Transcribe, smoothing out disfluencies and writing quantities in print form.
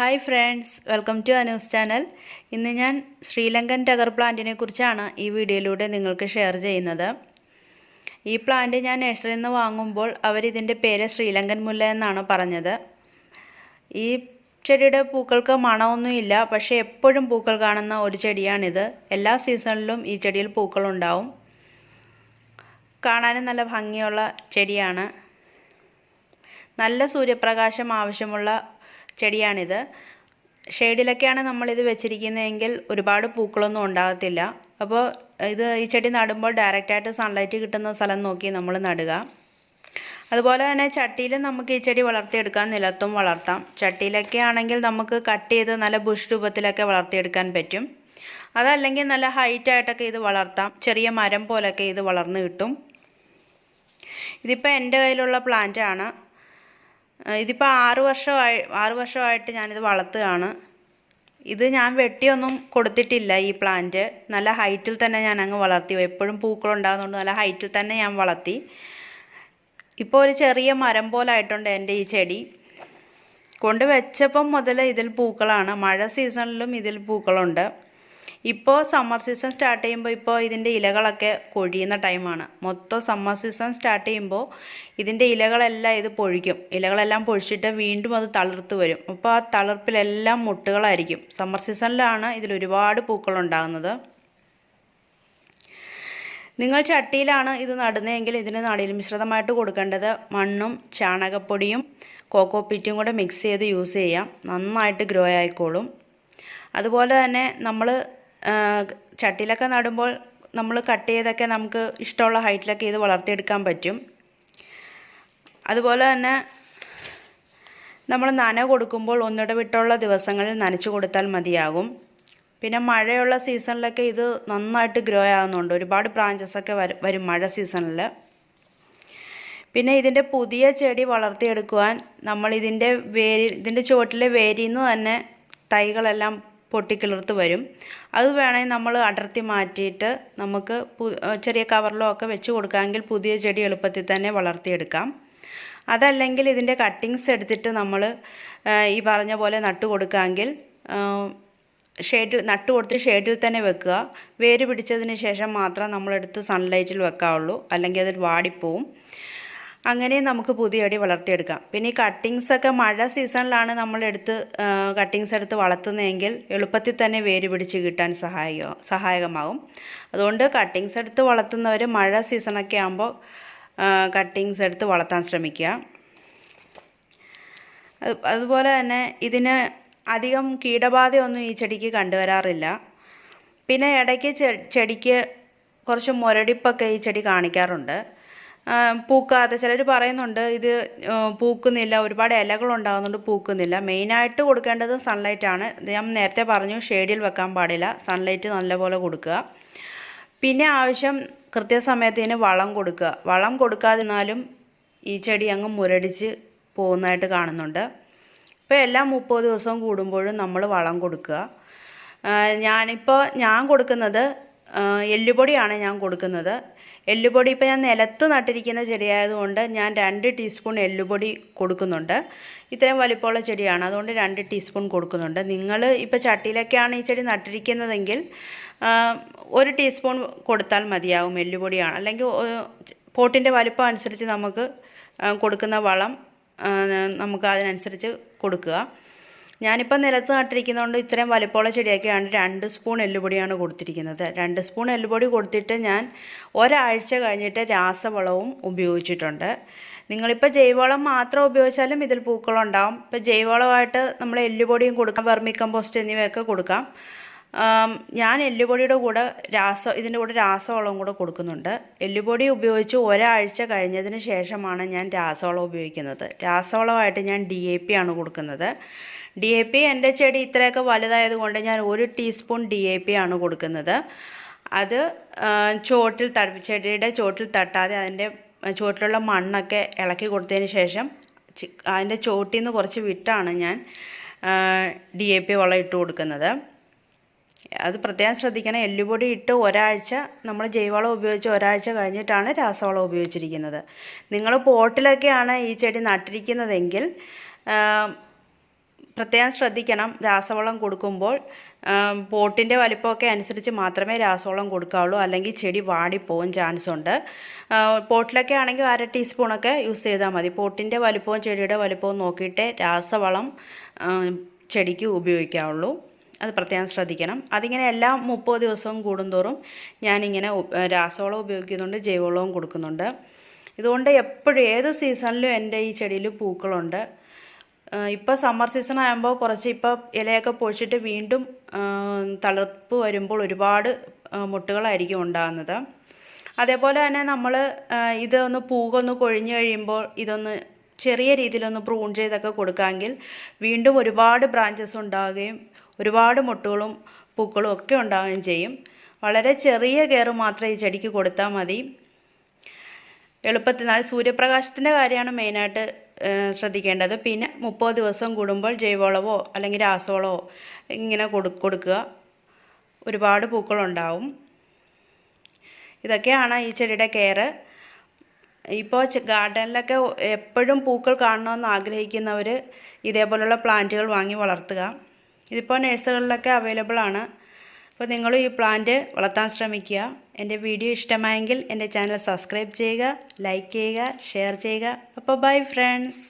Hi friends, welcome to Anu's channel. ഇന്ന് ഞാൻ ശ്രീലങ്കൻ ടഗർ പ്ലാന്റിനെ കുറിച്ചാണ് ഈ വീഡിയോയിലൂടെ നിങ്ങൾക്ക് ഷെയർ ചെയ്യുന്നത്. ഈ പ്ലാന്റ് ഞാൻ നഴ്സറിയിൽ നിന്ന് വാങ്ങുമ്പോൾ അവരിതിൻ്റെ പേര് ശ്രീലങ്കൻ മുല്ല എന്നാണ് പറഞ്ഞത്. ഈ ചെടിയുടെ പൂക്കൾക്ക് മണമൊന്നുമില്ല, പക്ഷേ എപ്പോഴും പൂക്കൾ കാണുന്ന ഒരു ചെടിയാണിത്. എല്ലാ സീസണിലും ഈ ചെടിയിൽ പൂക്കളുണ്ടാവും. കാണാനും നല്ല ഭംഗിയുള്ള ചെടിയാണ്. നല്ല സൂര്യപ്രകാശം ആവശ്യമുള്ള ചെടിയാണിത്. ഷെയ്ഡിലൊക്കെയാണ് നമ്മളിത് വെച്ചിരിക്കുന്നതെങ്കിൽ ഒരുപാട് പൂക്കളൊന്നും ഉണ്ടാകത്തില്ല. അപ്പോൾ ഈ ചെടി നടുമ്പോൾ ഡയറക്റ്റായിട്ട് സൺലൈറ്റ് കിട്ടുന്ന സ്ഥലം നോക്കി നമ്മൾ നടുക. അതുപോലെ തന്നെ ചട്ടിയിലും നമുക്ക് ഈ ചെടി വളർത്തിയെടുക്കാം, നിലത്തും വളർത്താം. ചട്ടിയിലൊക്കെ ആണെങ്കിൽ നമുക്ക് കട്ട് ചെയ്ത് നല്ല ബുഷ് രൂപത്തിലൊക്കെ വളർത്തിയെടുക്കാൻ പറ്റും. അതല്ലെങ്കിൽ നല്ല ഹൈറ്റായിട്ടൊക്കെ ഇത് വളർത്താം. ചെറിയ മരം പോലൊക്കെ ഇത് വളർന്നു കിട്ടും. ഇതിപ്പോൾ എൻ്റെ കയ്യിലുള്ള പ്ലാന്റ് ആണ്. ഇതിപ്പോൾ 6 വർഷമായിട്ട് ഞാനിത് വളർത്തുകയാണ്. ഇത് ഞാൻ വെട്ടിയൊന്നും കൊടുത്തിട്ടില്ല. ഈ പ്ലാന്റ് നല്ല ഹൈറ്റിൽ തന്നെ ഞാൻ അങ്ങ് വളർത്തി. എപ്പോഴും പൂക്കളുണ്ടാകുന്നതുകൊണ്ട് നല്ല ഹൈറ്റിൽ തന്നെ ഞാൻ വളർത്തി. ഇപ്പോൾ ഒരു ചെറിയ മരം പോലായിട്ടുണ്ട് എൻ്റെ ഈ ചെടി. കൊണ്ടുവച്ചപ്പം മുതൽ ഇതിൽ പൂക്കളാണ്. മഴ സീസണിലും ഇതിൽ പൂക്കളുണ്ട്. ഇപ്പോൾ സമ്മർ സീസൺ സ്റ്റാർട്ട് ചെയ്യുമ്പോൾ ഇപ്പോൾ ഇതിൻ്റെ ഇലകളൊക്കെ കൊഴിയുന്ന ടൈമാണ്. മൊത്തം സമ്മർ സീസൺ സ്റ്റാർട്ട് ചെയ്യുമ്പോൾ ഇതിൻ്റെ ഇലകളെല്ലാം ഇത് പൊഴിക്കും. ഇലകളെല്ലാം പൊഴിച്ചിട്ട് വീണ്ടും അത് തളിർത്ത് വരും. അപ്പോൾ ആ തളിർപ്പിലെല്ലാം മുട്ടുകളായിരിക്കും. സമ്മർ സീസണിലാണ് ഇതിൽ ഒരുപാട് പൂക്കളുണ്ടാകുന്നത്. നിങ്ങൾ ചട്ടിയിലാണ് ഇത് നടുന്നതെങ്കിൽ ഇതിന് നടിയിൽ മിശ്രിതമായിട്ട് കൊടുക്കേണ്ടത് മണ്ണും ചാണകപ്പൊടിയും കോക്കോപ്പീറ്റും കൂടെ മിക്സ് ചെയ്ത് യൂസ് ചെയ്യാം. നന്നായിട്ട് ഗ്രോ ആയിക്കോളും. അതുപോലെ തന്നെ നമ്മൾ ചട്ടിയിലൊക്കെ നടുമ്പോൾ നമ്മൾ കട്ട് ചെയ്തൊക്കെ നമുക്ക് ഇഷ്ടമുള്ള ഹൈറ്റിലൊക്കെ ഇത് വളർത്തിയെടുക്കാൻ പറ്റും. അതുപോലെ തന്നെ നമ്മൾ നന കൊടുക്കുമ്പോൾ ഒന്നിടവിട്ടുള്ള ദിവസങ്ങളിൽ നനച്ചു കൊടുത്താൽ മതിയാകും. പിന്നെ മഴയുള്ള സീസണിലൊക്കെ ഇത് നന്നായിട്ട് ഗ്രോ ആകുന്നുണ്ട്. ഒരുപാട് ബ്രാഞ്ചസൊക്കെ വരും മഴ സീസണിൽ. പിന്നെ ഇതിൻ്റെ പുതിയ ചെടി വളർത്തിയെടുക്കുവാൻ നമ്മൾ ഇതിൻ്റെ ചുവട്ടിലെ വേരിൽ നിന്ന് തന്നെ തൈകളെല്ലാം പൊട്ടിക്കിളിർത്ത് വരും. അത് വേണമെങ്കിൽ നമ്മൾ അടർത്തി മാറ്റിയിട്ട് നമുക്ക് ചെറിയ കവറിലോ ഒക്കെ വെച്ച് കൊടുക്കാമെങ്കിൽ പുതിയ ചെടി എളുപ്പത്തിൽ തന്നെ വളർത്തിയെടുക്കാം. അതല്ലെങ്കിൽ ഇതിൻ്റെ കട്ടിങ്സ് എടുത്തിട്ട് നമ്മൾ ഈ പറഞ്ഞ പോലെ നട്ടു കൊടുക്കാമെങ്കിൽ നട്ടു കൊടുത്ത് ഷെയ്ഡിൽ തന്നെ വെക്കുക. വേര് പിടിച്ചതിന് ശേഷം മാത്രം നമ്മളെടുത്ത് സൺലൈറ്റിൽ വെക്കാവുള്ളൂ, അല്ലെങ്കിൽ അതിൽ വാടിപ്പോവും. അങ്ങനെ നമുക്ക് പുതിയ ചെടി വളർത്തിയെടുക്കാം. പിന്നെ ഈ കട്ടിങ്സൊക്കെ മഴ സീസണിലാണ് നമ്മളെടുത്ത് കട്ടിങ്സ് എടുത്ത് വളർത്തുന്നതെങ്കിൽ എളുപ്പത്തിൽ തന്നെ വേര് പിടിച്ച് കിട്ടാൻ സഹായകമാകും. അതുകൊണ്ട് കട്ടിങ്സ് എടുത്ത് വളർത്തുന്നവർ മഴ സീസണൊക്കെ ആകുമ്പോൾ കട്ടിങ്സ് എടുത്ത് വളർത്താൻ ശ്രമിക്കുക. അതുപോലെ തന്നെ ഇതിന് അധികം കീടബാധയൊന്നും ഈ ചെടിക്ക് കണ്ടുവരാറില്ല. പിന്നെ ഇടയ്ക്ക് ചെടിക്ക് കുറച്ച് മുരടിപ്പൊക്കെ ഈ ചെടി കാണിക്കാറുണ്ട്. പൂക്കാതെ ചിലർ പറയുന്നുണ്ട് ഇത് പൂക്കുന്നില്ല, ഒരുപാട് ഇലകളുണ്ടാകുന്നുണ്ട് പൂക്കുന്നില്ല. മെയിനായിട്ട് കൊടുക്കേണ്ടത് സൺലൈറ്റാണ്. ഞാൻ നേരത്തെ പറഞ്ഞു ഷെയ്ഡിൽ വെക്കാൻ പാടില്ല, സൺലൈറ്റ് നല്ലപോലെ കൊടുക്കുക. പിന്നെ ആവശ്യം കൃത്യസമയത്തിന് വളം കൊടുക്കുക. വളം കൊടുക്കാതിരുന്നാലും ഈ ചെടി അങ്ങ് മുരടിച്ച് പോകുന്നതായിട്ട് കാണുന്നുണ്ട്. ഇപ്പോൾ എല്ലാ 30 ദിവസവും കൂടുമ്പോഴും നമ്മൾ വളം കൊടുക്കുക. ഞാൻ കൊടുക്കുന്നത് എല്ലുപൊടിയാണ് ഞാൻ കൊടുക്കുന്നത്. എല്ലുപൊടി ഇപ്പോൾ ഞാൻ നിലത്ത് നട്ടിരിക്കുന്ന ചെടിയായതുകൊണ്ട് ഞാൻ 2 ടീസ്പൂൺ എല്ലുപൊടി കൊടുക്കുന്നുണ്ട്. ഇത്രയും വലിപ്പമുള്ള ചെടിയാണ്, അതുകൊണ്ട് 2 ടീസ്പൂൺ കൊടുക്കുന്നുണ്ട്. നിങ്ങൾ ഇപ്പോൾ ചട്ടിയിലൊക്കെയാണ് ഈ ചെടി നട്ടിരിക്കുന്നതെങ്കിൽ 1 ടീസ്പൂൺ കൊടുത്താൽ മതിയാവും എല്ലുപൊടിയാണ്. അല്ലെങ്കിൽ പോട്ടിൻ്റെ വലിപ്പം അനുസരിച്ച് നമുക്ക് കൊടുക്കുന്ന വളം നമുക്ക് അതിനനുസരിച്ച് കൊടുക്കുക. ഞാനിപ്പോൾ നിലത്ത് നട്ടിരിക്കുന്നതുകൊണ്ട് ഇത്രയും വലിപ്പമുള്ള ചെടിയൊക്കെയാണ് 2 സ്പൂൺ എല്ലുപൊടിയാണ് കൊടുത്തിരിക്കുന്നത്. 2 സ്പൂൺ എല്ലുപൊടി കൊടുത്തിട്ട് ഞാൻ ഒരാഴ്ച കഴിഞ്ഞിട്ട് രാസവളവും ഉപയോഗിച്ചിട്ടുണ്ട്. നിങ്ങളിപ്പോൾ ജൈവവളം മാത്രം ഉപയോഗിച്ചാലും ഇതിൽ പൂക്കളുണ്ടാവും. ഇപ്പോൾ ജൈവവളമായിട്ട് നമ്മൾ എല്ലുപൊടിയും കൊടുക്കാം, വെർമി കമ്പോസ്റ്റ് എന്നിവയൊക്കെ കൊടുക്കാം. ഞാൻ എല്ലുപൊടിയുടെ കൂടെ ഇതിൻ്റെ കൂടെ രാസവളവും കൂടെ കൊടുക്കുന്നുണ്ട്. എല്ലുപൊടി ഉപയോഗിച്ച് ഒരാഴ്ച കഴിഞ്ഞതിന് ശേഷമാണ് ഞാൻ രാസവളം ഉപയോഗിക്കുന്നത്. രാസവളമായിട്ട് ഞാൻ DAP ആണ് കൊടുക്കുന്നത്. DAP എൻ്റെ ചെടി ഇത്രയൊക്കെ വലുതായതുകൊണ്ട് ഞാൻ 1 ടീസ്പൂൺ DAP ആണ് കൊടുക്കുന്നത്. അത് ചെടിയുടെ ചോട്ടിൽ തട്ടാതെ അതിൻ്റെ ചോട്ടിലുള്ള മണ്ണൊക്കെ ഇളക്കി കൊടുത്തതിന് ശേഷം അതിൻ്റെ ചോട്ടിൽ നിന്ന് കുറച്ച് വിട്ടാണ് ഞാൻ DAP വളം ഇട്ട് കൊടുക്കുന്നത്. അത് പ്രത്യേകം ശ്രദ്ധിക്കണം. എല്ലുപൊടി ഇട്ട് ഒരാഴ്ച നമ്മൾ ജൈവവളം ഉപയോഗിച്ച് ഒരാഴ്ച കഴിഞ്ഞിട്ടാണ് രാസവളം ഉപയോഗിച്ചിരിക്കുന്നത്. നിങ്ങൾ പോട്ടിലൊക്കെയാണ് ഈ ചെടി നട്ടിരിക്കുന്നതെങ്കിൽ പ്രത്യേകം ശ്രദ്ധിക്കണം രാസവളം കൊടുക്കുമ്പോൾ. പോട്ടിൻ്റെ വലിപ്പമൊക്കെ അനുസരിച്ച് മാത്രമേ രാസവളം കൊടുക്കാവുള്ളൂ, അല്ലെങ്കിൽ ചെടി വാടിപ്പോകാൻ ചാൻസ് ഉണ്ട്. പോട്ടിലൊക്കെ ആണെങ്കിൽ 1/2 ടീസ്പൂണൊക്കെ യൂസ് ചെയ്താൽ മതി. പോട്ടിൻ്റെ വലിപ്പവും ചെടിയുടെ വലിപ്പവും നോക്കിയിട്ടേ രാസവളം ചെടിക്ക് ഉപയോഗിക്കാവുള്ളൂ. അത് പ്രത്യേകം ശ്രദ്ധിക്കണം. അതിങ്ങനെ എല്ലാ 30 ദിവസവും കൂടുന്തോറും ഞാനിങ്ങനെ രാസവളം ഉപയോഗിക്കുന്നുണ്ട്, ജൈവവളവും കൊടുക്കുന്നുണ്ട്. ഇതുകൊണ്ട് എപ്പോഴും ഏത് സീസണിലും എൻ്റെ ഈ ചെടിയിൽ പൂക്കളുണ്ട്. ഇപ്പോൾ സമ്മർ സീസൺ ആകുമ്പോൾ കുറച്ച് ഇപ്പോൾ ഇലയൊക്കെ പൊഴിച്ചിട്ട് വീണ്ടും തളിർപ്പ് വരുമ്പോൾ ഒരുപാട് മുട്ടുകളായിരിക്കും ഉണ്ടാകുന്നത്. അതേപോലെ തന്നെ നമ്മൾ ഇതൊന്ന് പൂവൊന്ന് കൊഴിഞ്ഞ് കഴിയുമ്പോൾ ഇതൊന്ന് ചെറിയ രീതിയിലൊന്ന് പ്രൂൺ ചെയ്തൊക്കെ കൊടുക്കാമെങ്കിൽ വീണ്ടും ഒരുപാട് ബ്രാഞ്ചസ് ഉണ്ടാവുകയും ഒരുപാട് മുട്ടുകളും പൂക്കളും ഒക്കെ ഉണ്ടാവുകയും ചെയ്യും. വളരെ ചെറിയ കെയർ മാത്രമേ ഈ ചെടിക്ക് കൊടുത്താൽ മതി. എളുപ്പത്തിൽ സൂര്യപ്രകാശത്തിൻ്റെ കാര്യമാണ് മെയിനായിട്ട് ശ്രദ്ധിക്കേണ്ടത്. പിന്നെ 30 ദിവസം കൂടുമ്പോൾ ജൈവവളമോ അല്ലെങ്കിൽ രാസവളമോ ഇങ്ങനെ കൊടുക്കുക. ഒരുപാട് പൂക്കളുണ്ടാവും. ഇതൊക്കെയാണ് ഈ ചെടിയുടെ കെയർ. ഇപ്പോൾ ഗാർഡനിലൊക്കെ എപ്പോഴും പൂക്കൾ കാണണമെന്ന് ആഗ്രഹിക്കുന്നവർ ഇതേപോലുള്ള പ്ലാന്റുകൾ വാങ്ങി വളർത്തുക. ഇതിപ്പോൾ നഴ്സറികളിലൊക്കെ അവൈലബിൾ ആണ്. അപ്പോൾ നിങ്ങൾ ഈ പ്ലാന്റ് വളർത്താൻ ശ്രമിക്കുക. എൻ്റെ വീഡിയോ ഇഷ്ടമായെങ്കിൽ എൻ്റെ ചാനൽ സബ്സ്ക്രൈബ് ചെയ്യുക, ലൈക്ക് ചെയ്യുക, ഷെയർ ചെയ്യുക. അപ്പോൾ ബൈ ഫ്രണ്ട്സ്.